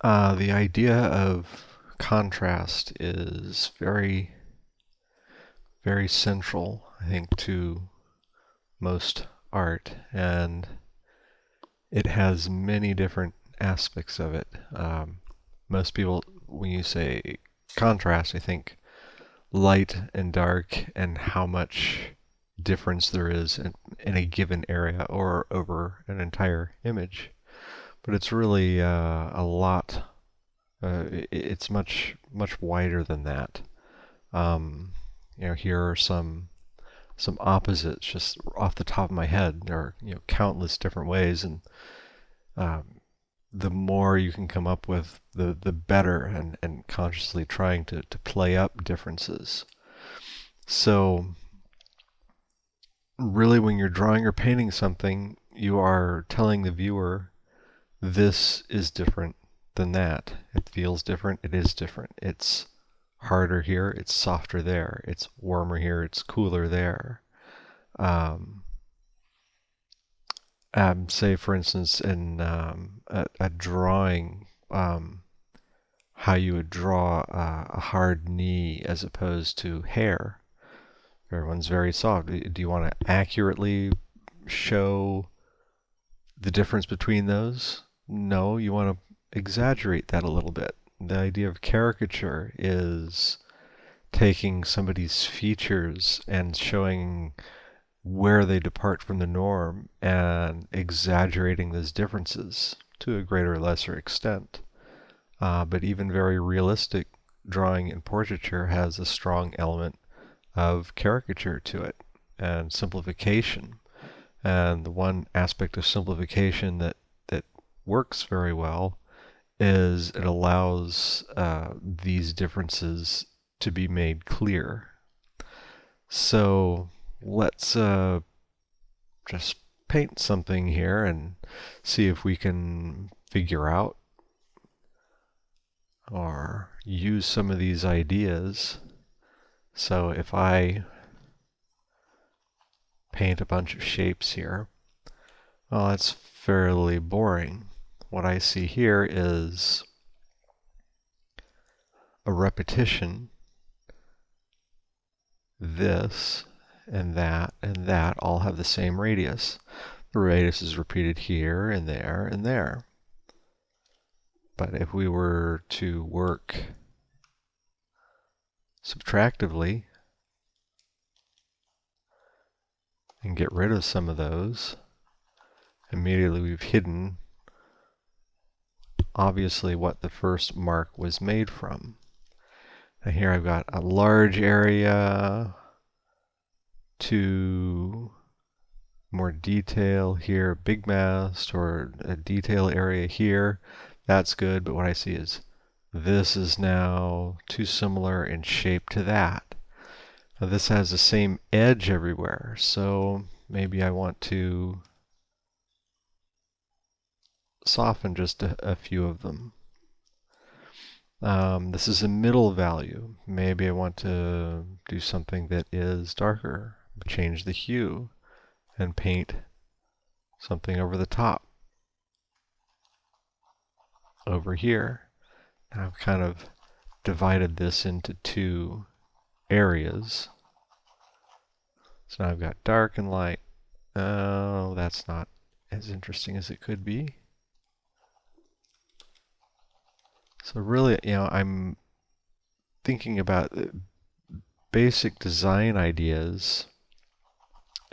The idea of contrast is very, very central, I think, to most art, and it has many different aspects of it. Most people, when you say contrast, I think light and dark and how much difference there is in a given area or over an entire image. But it's really a lot. It's much wider than that. Um, here are some opposites just off the top of my head. There are countless different ways, and um, the more you can come up with, the better, and consciously trying to play up differences. So really, when you're drawing or painting something, you are telling the viewer this is different than that. It feels different. It is different. It's harder here. It's softer there. It's warmer here. It's cooler there. Um, say, for instance, in a drawing, how you would draw a hard knee as opposed to hair. Everyone's very soft. Do you want to accurately show the difference between those? No, you want to exaggerate that a little bit. The idea of caricature is taking somebody's features and showing where they depart from the norm and exaggerating those differences to a greater or lesser extent. But even very realistic drawing and portraiture has a strong element of caricature to it and simplification. And the one aspect of simplification that works very well is it allows these differences to be made clear. So let's just paint something here and see if we can figure out or use some of these ideas. So if I paint a bunch of shapes here, well, that's fairly boring. What I see here is a repetition. This and that all have the same radius. The radius is repeated here and there and there. But if we were to work subtractively and get rid of some of those, immediately we've hidden obviously what the first mark was made from. Now here I've got a large area to more detail here, big mast or a detail area here. That's good, but what I see is this is now too similar in shape to that. Now this has the same edge everywhere, so maybe I want to soften just a few of them. This is a middle value. Maybe I want to do something that is darker, change the hue, and paint something over the top over here. Now I've kind of divided this into two areas. So now I've got dark and light. Oh, that's not as interesting as it could be. So really, I'm thinking about basic design ideas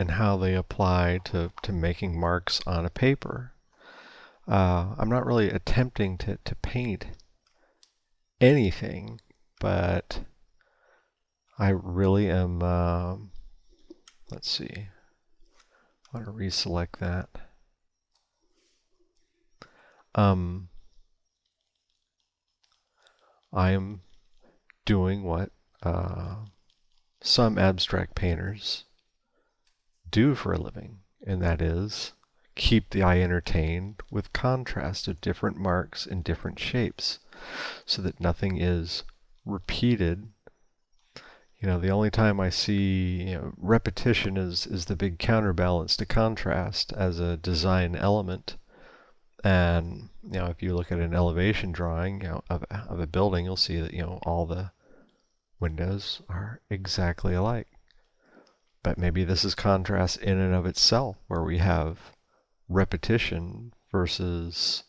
and how they apply to making marks on a paper. I'm not really attempting to paint anything, but I really am, let's see, I want to reselect that. I am doing what some abstract painters do for a living, and that is keep the eye entertained with contrast of different marks in different shapes so that nothing is repeated. The only time I see repetition is the big counterbalance to contrast as a design element. And if you look at an elevation drawing, of a building, you'll see that all the windows are exactly alike. But maybe this is contrast in and of itself, where we have repetition versus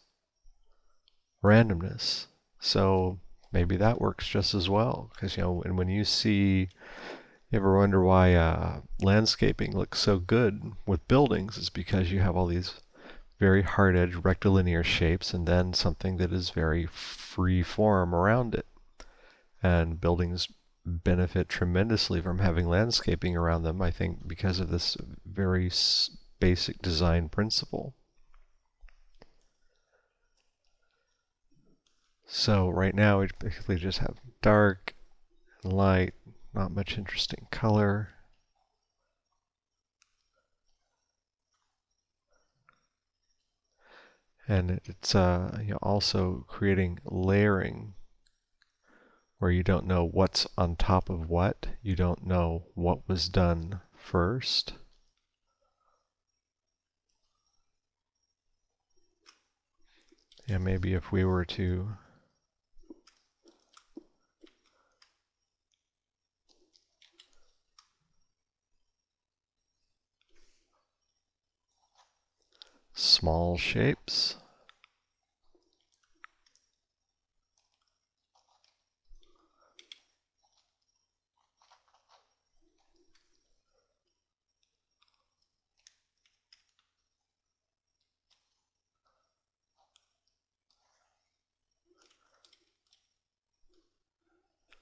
randomness. So maybe that works just as well, because and when you ever wonder why landscaping looks so good with buildings, is because you have all these very hard edge rectilinear shapes and then something that is very free form around it. And buildings benefit tremendously from having landscaping around them, I think, because of this very basic design principle. So right now we basically just have dark and light, not much interesting color. And it's also creating layering, where you don't know what's on top of what. You don't know what was done first. Yeah, maybe if we were to small shapes.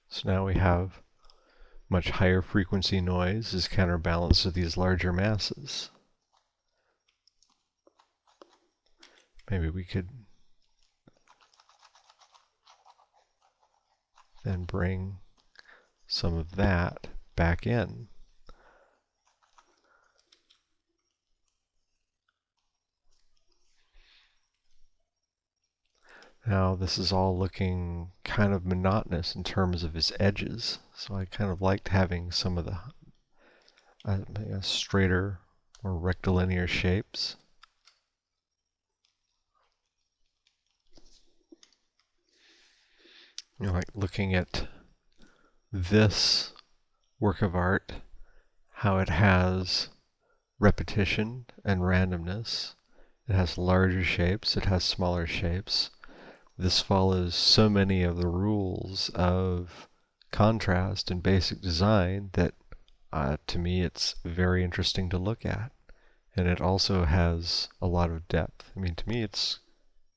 So now we have much higher frequency noise is counterbalanced to these larger masses. Maybe we could then bring some of that back in. Now this is all looking kind of monotonous in terms of its edges, so I kind of liked having some of the straighter, more rectilinear shapes. Like looking at this work of art, how it has repetition and randomness. It has larger shapes, it has smaller shapes. This follows so many of the rules of contrast and basic design that to me it's very interesting to look at. And it also has a lot of depth. I mean, to me it's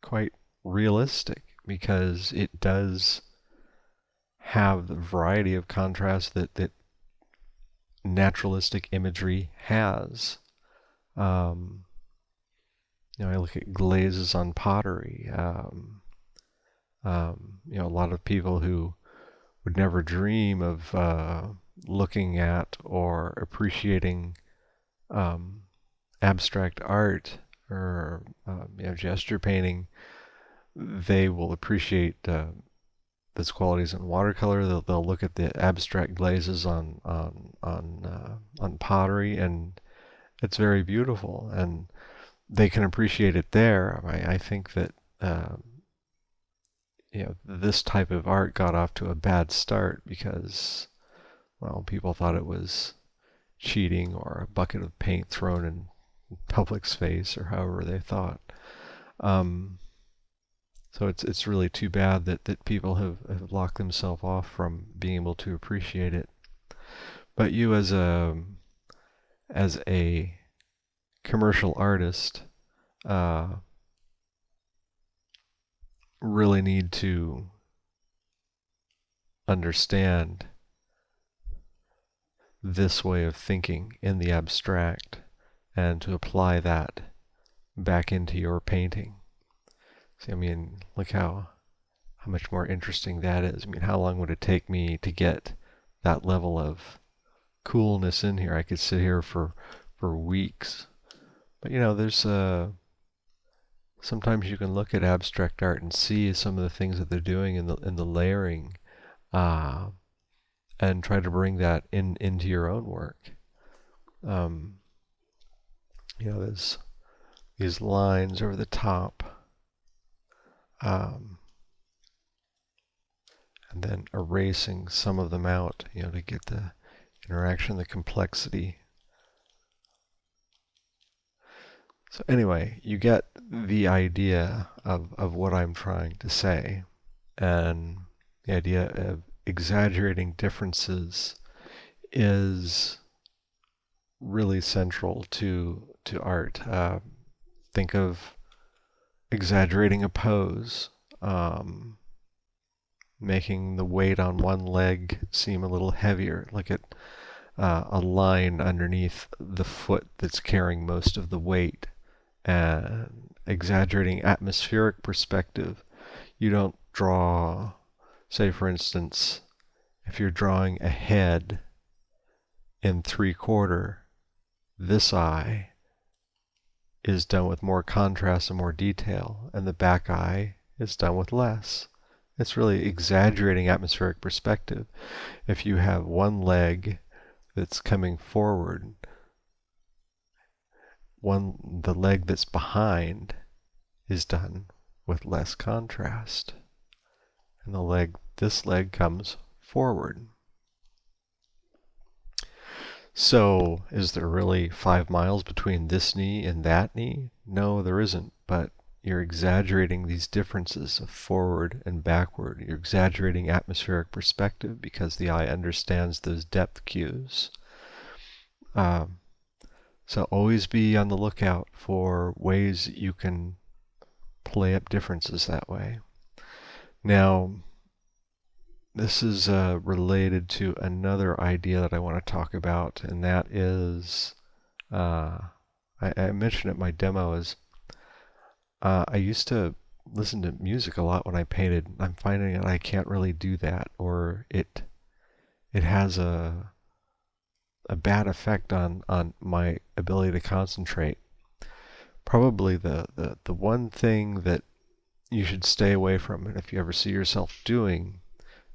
quite realistic because it does have the variety of contrast that naturalistic imagery has. I look at glazes on pottery. A lot of people who would never dream of looking at or appreciating abstract art or gesture painting, they will appreciate those qualities in watercolor. They'll look at the abstract glazes on pottery, and it's very beautiful, and they can appreciate it there. I think that this type of art got off to a bad start because, well, people thought it was cheating or a bucket of paint thrown in public's face, or however they thought. So it's really too bad that people have locked themselves off from being able to appreciate it. But you as a commercial artist really need to understand this way of thinking in the abstract and to apply that back into your painting. See, I mean, look how much more interesting that is. I mean, how long would it take me to get that level of coolness in here? I could sit here for weeks. But there's sometimes you can look at abstract art and see some of the things that they're doing in the layering, and try to bring that into your own work. There's these lines over the top um, and then erasing some of them out, to get the interaction, the complexity. So anyway, you get the idea of what I'm trying to say, and the idea of exaggerating differences is really central to art. Think of exaggerating a pose, making the weight on one leg seem a little heavier. Look at a line underneath the foot that's carrying most of the weight, and exaggerating atmospheric perspective. You don't draw, say for instance, if you're drawing a head in 3/4, this eye is done with more contrast and more detail, and the back eye is done with less. It's really exaggerating atmospheric perspective. If you have one leg that's coming forward, the leg that's behind is done with less contrast, and this leg comes forward. So, is there really 5 miles between this knee and that knee? No, there isn't, but you're exaggerating these differences of forward and backward. You're exaggerating atmospheric perspective because the eye understands those depth cues. So always be on the lookout for ways that you can play up differences that way. Now, this is related to another idea that I want to talk about, and that is, I mentioned at my demo, is I used to listen to music a lot when I painted. I'm finding that I can't really do that, or it has a bad effect on my ability to concentrate. Probably the one thing that you should stay away from, and if you ever see yourself doing,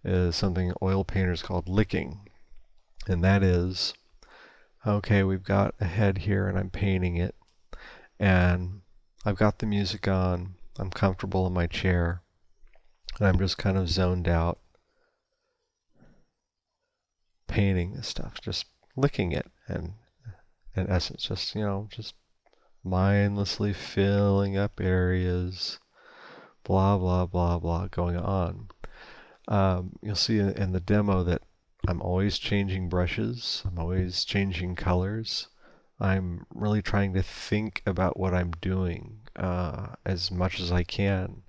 is something oil painters called licking. And that is, okay, we've got a head here and I'm painting it, and I've got the music on, I'm comfortable in my chair, and I'm just kind of zoned out painting this stuff, just licking it, and in essence just just mindlessly filling up areas, blah blah blah blah going on. You'll see in the demo that I'm always changing brushes, I'm always changing colors. I'm really trying to think about what I'm doing as much as I can.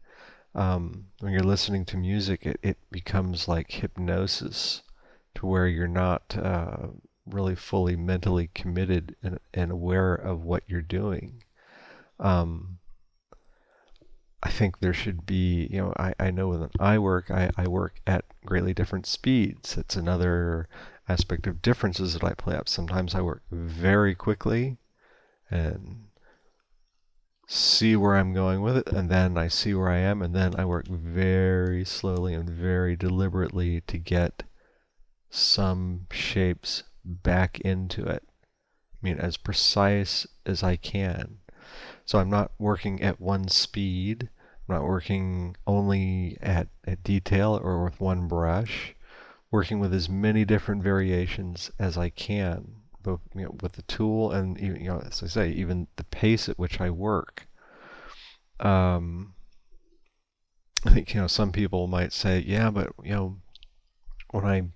When you're listening to music, it becomes like hypnosis, to where you're not really fully mentally committed and aware of what you're doing. I think there should be, I know when I work at greatly different speeds. It's another aspect of differences that I play up. Sometimes I work very quickly and see where I'm going with it, and then I see where I am, and then I work very slowly and very deliberately to get some shapes back into it. I mean, as precise as I can. So I'm not working at one speed. I'm not working only at detail or with one brush. Working with as many different variations as I can, both with the tool and as I say, even the pace at which I work. I think some people might say, yeah, but when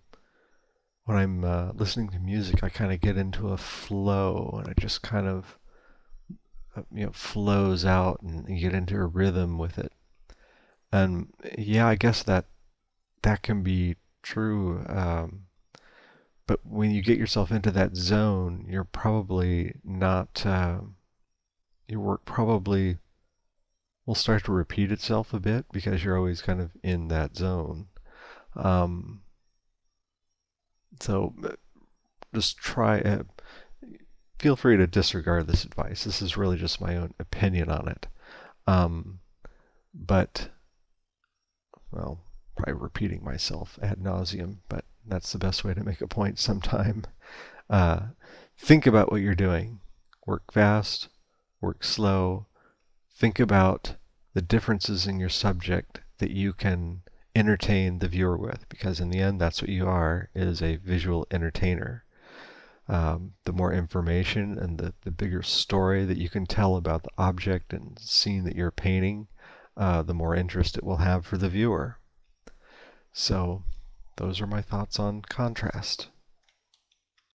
I'm listening to music, I kind of get into a flow, and it just kind of flows out, and you get into a rhythm with it. And yeah, I guess that can be true. But when you get yourself into that zone, you're probably not. Your work probably will start to repeat itself a bit because you're always kind of in that zone. So just try. Feel free to disregard this advice. This is really just my own opinion on it. But, well, probably repeating myself ad nauseum, but that's the best way to make a point sometime. Think about what you're doing. Work fast, work slow. Think about the differences in your subject that you can entertain the viewer with, because in the end that's what you are, is a visual entertainer. The more information and the bigger story that you can tell about the object and scene that you're painting, the more interest it will have for the viewer. So those are my thoughts on contrast.